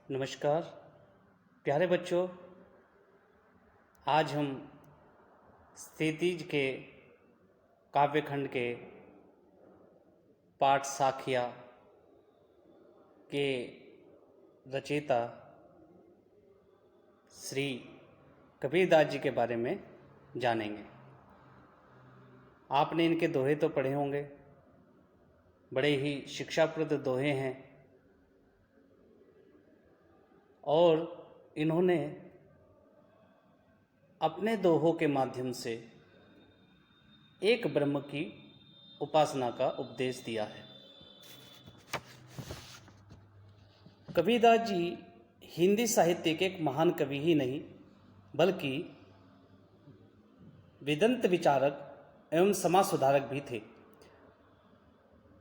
नमस्कार प्यारे बच्चों। आज हम क्षितिज के काव्यखंड के पाठ साखिया के रचयिता श्री कबीरदास जी के बारे में जानेंगे। आपने इनके दोहे तो पढ़े होंगे, बड़े ही शिक्षाप्रद दोहे हैं और इन्होंने अपने दोहों के माध्यम से एक ब्रह्म की उपासना का उपदेश दिया है। कबीरदास जी हिंदी साहित्य के एक महान कवि ही नहीं बल्कि वेदांत विचारक एवं समाज सुधारक भी थे।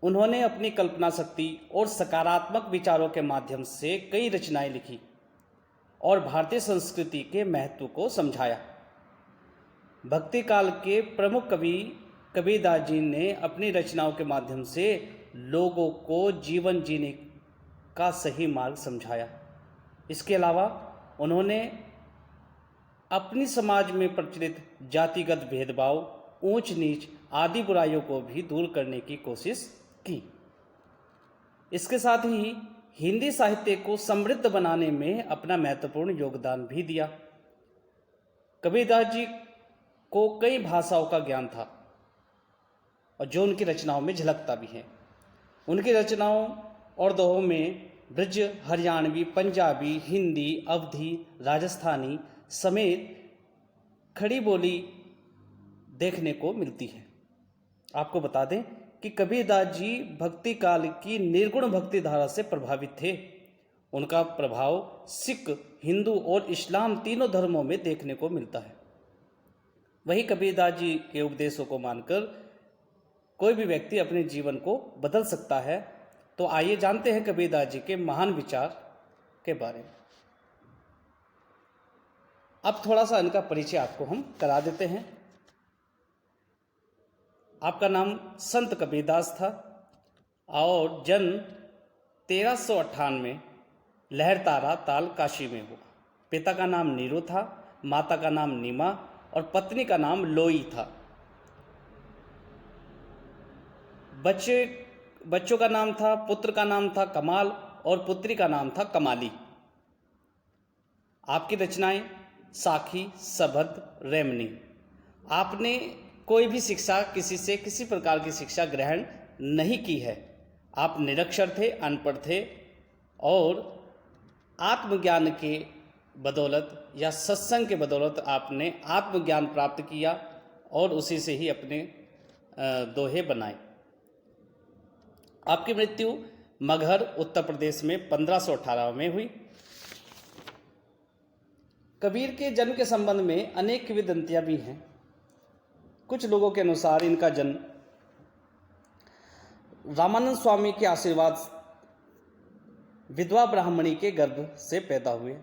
उन्होंने अपनी कल्पना शक्ति और सकारात्मक विचारों के माध्यम से कई रचनाएं लिखी और भारतीय संस्कृति के महत्व को समझाया। भक्ति काल के प्रमुख कवि कबीरदास जी ने अपनी रचनाओं के माध्यम से लोगों को जीवन जीने का सही मार्ग समझाया। इसके अलावा उन्होंने अपनी समाज में प्रचलित जातिगत भेदभाव, ऊंच नीच आदि बुराइयों को भी दूर करने की कोशिश की। इसके साथ ही हिंदी साहित्य को समृद्ध बनाने में अपना महत्वपूर्ण योगदान भी दिया। कबीरदास जी को कई भाषाओं का ज्ञान था और जो उनकी रचनाओं में झलकता भी है। उनकी रचनाओं और दोहों में ब्रज, हरियाणवी, पंजाबी, हिंदी, अवधी, राजस्थानी समेत खड़ी बोली देखने को मिलती है। आपको बता दें कि कबीरदास जी भक्ति काल की निर्गुण भक्ति धारा से प्रभावित थे। उनका प्रभाव सिख, हिंदू और इस्लाम तीनों धर्मों में देखने को मिलता है। वही कबीरदास जी के उपदेशों को मानकर कोई भी व्यक्ति अपने जीवन को बदल सकता है। तो आइए जानते हैं कबीरदास जी के महान विचार के बारे में। अब थोड़ा सा इनका परिचय आपको हम करा देते हैं। आपका नाम संत कबीरदास था और जन्म 1398 लहरतारा ताल काशी में हुआ। पिता का नाम नीरू था, माता का नाम नीमा और पत्नी का नाम लोई था। बच्चों का नाम था, पुत्र का नाम था कमाल और पुत्री का नाम था कमाली। आपकी रचनाएं साखी, सबद, रेमनी। आपने कोई भी शिक्षा किसी से किसी प्रकार की शिक्षा ग्रहण नहीं की है। आप निरक्षर थे, अनपढ़ थे और आत्मज्ञान के बदौलत या सत्संग के बदौलत आपने आत्मज्ञान प्राप्त किया और उसी से ही अपने दोहे बनाए। आपकी मृत्यु मगहर उत्तर प्रदेश में 1518 में हुई। कबीर के जन्म के संबंध में अनेक किंवदंतियां भी हैं। कुछ लोगों के अनुसार इनका जन्म रामानंद स्वामी के आशीर्वाद विधवा ब्राह्मणी के गर्भ से पैदा हुए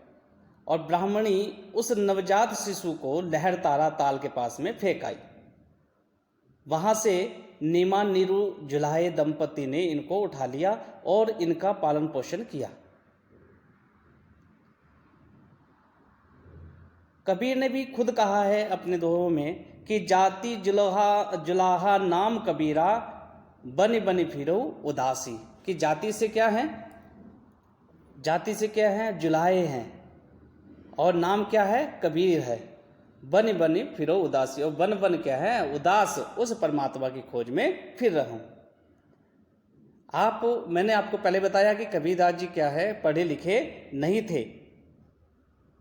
और ब्राह्मणी उस नवजात शिशु को लहरतारा ताल के पास में फेंक आई। वहां से नीमा, नीरू, जुलाहे दंपति ने इनको उठा लिया और इनका पालन पोषण किया। कबीर ने भी खुद कहा है अपने दोहों में कि जाति जुलाहा नाम कबीरा, बन बन फिरो उदासी। कि जाति से क्या है? जाति से क्या है? जुलाहे हैं और नाम क्या है? कबीर है। बन बन फिरो उदासी और बन बन क्या है? उदास उस परमात्मा की खोज में फिर रहूं। मैंने आपको पहले बताया कि कबीरदास जी क्या है? पढ़े लिखे नहीं थे,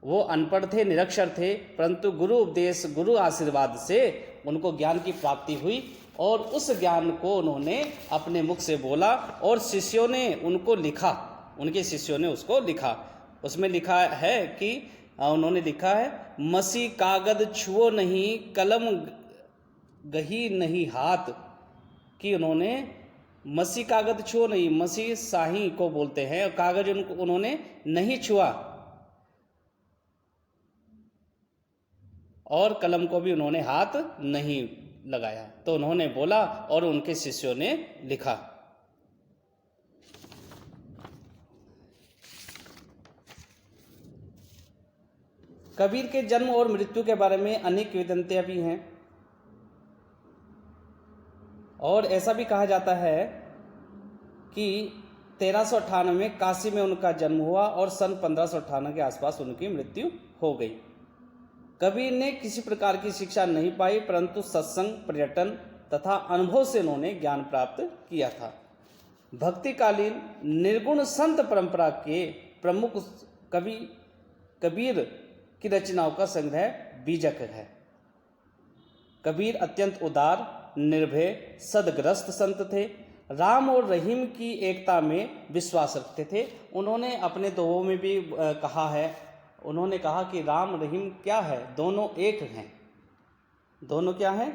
वो अनपढ़ थे, निरक्षर थे, परंतु गुरु उपदेश, गुरु आशीर्वाद से उनको ज्ञान की प्राप्ति हुई और उस ज्ञान को उन्होंने अपने मुख से बोला और शिष्यों ने उनको लिखा। उनके शिष्यों ने उसको लिखा। उसमें लिखा है कि उन्होंने लिखा है, मसी कागद छुओ नहीं, कलम गही नहीं हाथ। कि उन्होंने मसी कागद छुओ नहीं, मसी शाही को बोलते हैं, और कागज उन्होंने नहीं छुआ और कलम को भी उन्होंने हाथ नहीं लगाया। तो उन्होंने बोला और उनके शिष्यों ने लिखा। कबीर के जन्म और मृत्यु के बारे में अनेक किंवदंतियां भी हैं और ऐसा भी कहा जाता है कि 1398 में काशी में उनका जन्म हुआ और सन 1598 के आसपास उनकी मृत्यु हो गई। कबीर ने किसी प्रकार की शिक्षा नहीं पाई, परंतु सत्संग, पर्यटन तथा अनुभव से उन्होंने ज्ञान प्राप्त किया था। भक्तिकालीन निर्गुण संत परंपरा के प्रमुख कवि कबीर की रचनाओं का संग्रह बीजक है। कबीर अत्यंत उदार, निर्भय, सदग्रस्त संत थे। राम और रहीम की एकता में विश्वास रखते थे। उन्होंने अपने दोहों में भी कहा है, उन्होंने कहा कि राम रहीम क्या है, दोनों एक हैं। दोनों क्या हैं?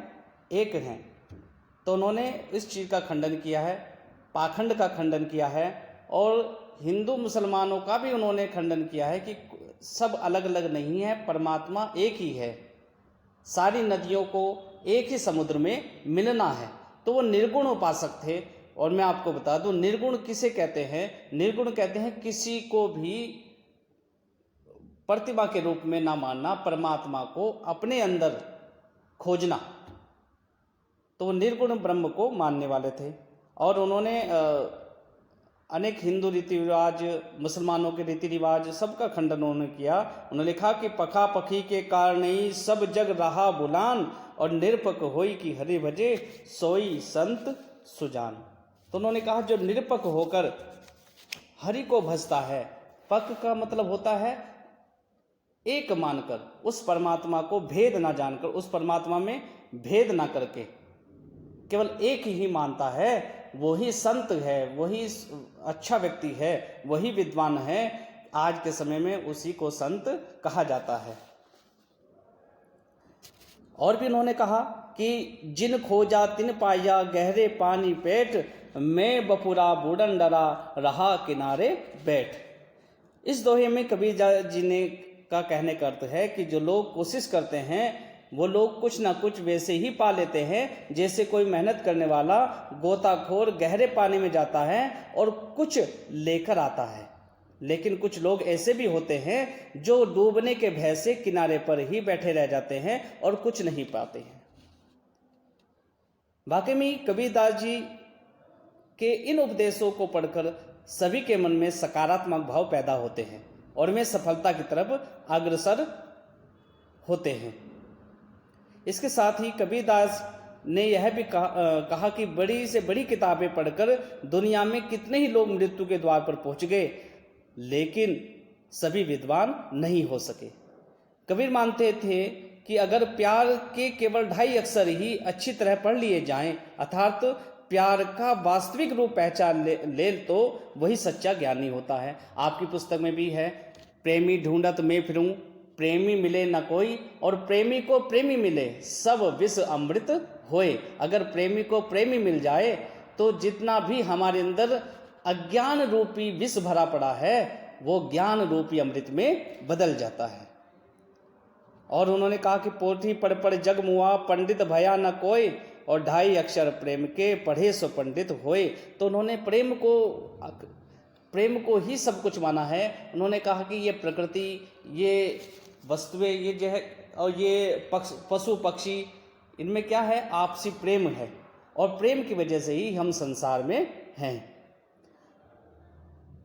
एक हैं। तो उन्होंने इस चीज़ का खंडन किया है, पाखंड का खंडन किया है और हिंदू मुसलमानों का भी उन्होंने खंडन किया है कि सब अलग अलग नहीं है, परमात्मा एक ही है। सारी नदियों को एक ही समुद्र में मिलना है। तो वो निर्गुण उपासक थे। और मैं आपको बता दूं, निर्गुण किसे कहते हैं? निर्गुण कहते हैं किसी को भी प्रतिमा के रूप में ना मानना, परमात्मा को अपने अंदर खोजना। तो वो निर्गुण ब्रह्म को मानने वाले थे। और उन्होंने अनेक हिंदू रीति रिवाज, मुसलमानों के रीति रिवाज, सबका खंडन उन्होंने किया। उन्होंने लिखा कि पखा पखी के कारण ही सब जग रहा बुलान, और निरपक होई कि हरि भजे सोई संत सुजान। तो उन्होंने कहा जो निरपक होकर हरि को भजता है, पक का मतलब होता है एक मानकर, उस परमात्मा को भेद ना जानकर, उस परमात्मा में भेद ना करके केवल एक ही मानता है, वही संत है, वही अच्छा व्यक्ति है, वही विद्वान है। आज के समय में उसी को संत कहा जाता है। और भी उन्होंने कहा कि जिन खोजा तिन पाया गहरे पानी पेट, मैं बपुरा बूढ़न डरा रहा किनारे बैठ। इस दोहे में कबीर जी ने का कहने का अर्थ है कि जो लोग कोशिश करते हैं वो लोग कुछ ना कुछ वैसे ही पा लेते हैं जैसे कोई मेहनत करने वाला गोताखोर गहरे पानी में जाता है और कुछ लेकर आता है। लेकिन कुछ लोग ऐसे भी होते हैं जो डूबने के भय से किनारे पर ही बैठे रह जाते हैं और कुछ नहीं पाते हैं। वाकई में कबीरदास जी के इन उपदेशों को पढ़कर सभी के मन में सकारात्मक भाव पैदा होते हैं और वे सफलता की तरफ अग्रसर होते हैं। इसके साथ ही कबीरदास ने यह भी कहा कि बड़ी से बड़ी किताबें पढ़कर दुनिया में कितने ही लोग मृत्यु के द्वार पर पहुंच गए, लेकिन सभी विद्वान नहीं हो सके। कबीर मानते थे कि अगर प्यार के केवल 2.5 अक्षर ही अच्छी तरह पढ़ लिए जाएं, अर्थात प्यार का वास्तविक रूप पहचान ले तो वही सच्चा ज्ञानी होता है। आपकी पुस्तक में भी है, प्रेमी ढूंढत मैं फिरूं, प्रेमी मिले न कोई, और प्रेमी को प्रेमी मिले सब विष अमृत होए। अगर प्रेमी को प्रेमी मिल जाए तो जितना भी हमारे अंदर अज्ञान रूपी विष भरा पड़ा है वो ज्ञान रूपी अमृत में बदल जाता है। और उन्होंने कहा कि पोथी पढ़ पढ़ जग मुआ, पंडित भया न कोई, और 2.5 अक्षर प्रेम के पढ़े सो पंडित होए। तो उन्होंने प्रेम को ही सब कुछ माना है। उन्होंने कहा कि ये प्रकृति, ये वस्तुएं, ये जो है, और ये पशु पक्षी, इनमें क्या है? आपसी प्रेम है, और प्रेम की वजह से ही हम संसार में हैं।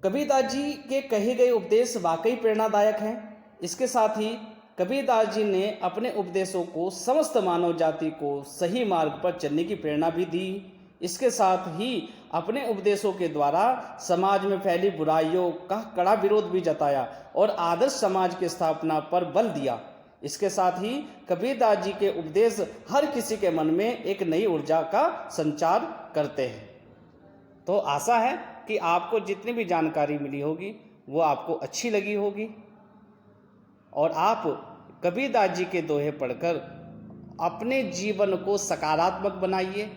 कबीरदास जी के कहे गए उपदेश वाकई प्रेरणादायक हैं। इसके साथ ही कबीरदास जी ने अपने उपदेशों को समस्त मानव जाति को सही मार्ग पर चलने की प्रेरणा भी दी। इसके साथ ही अपने उपदेशों के द्वारा समाज में फैली बुराइयों का कड़ा विरोध भी जताया और आदर्श समाज की स्थापना पर बल दिया। इसके साथ ही कबीरदास जी के उपदेश हर किसी के मन में एक नई ऊर्जा का संचार करते हैं। तो आशा है कि आपको जितनी भी जानकारी मिली होगी वो आपको अच्छी लगी होगी और आप कबीरदास जी के दोहे पढ़कर अपने जीवन को सकारात्मक बनाइए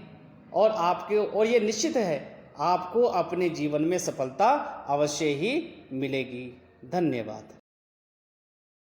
और ये निश्चित है आपको अपने जीवन में सफलता अवश्य ही मिलेगी। धन्यवाद।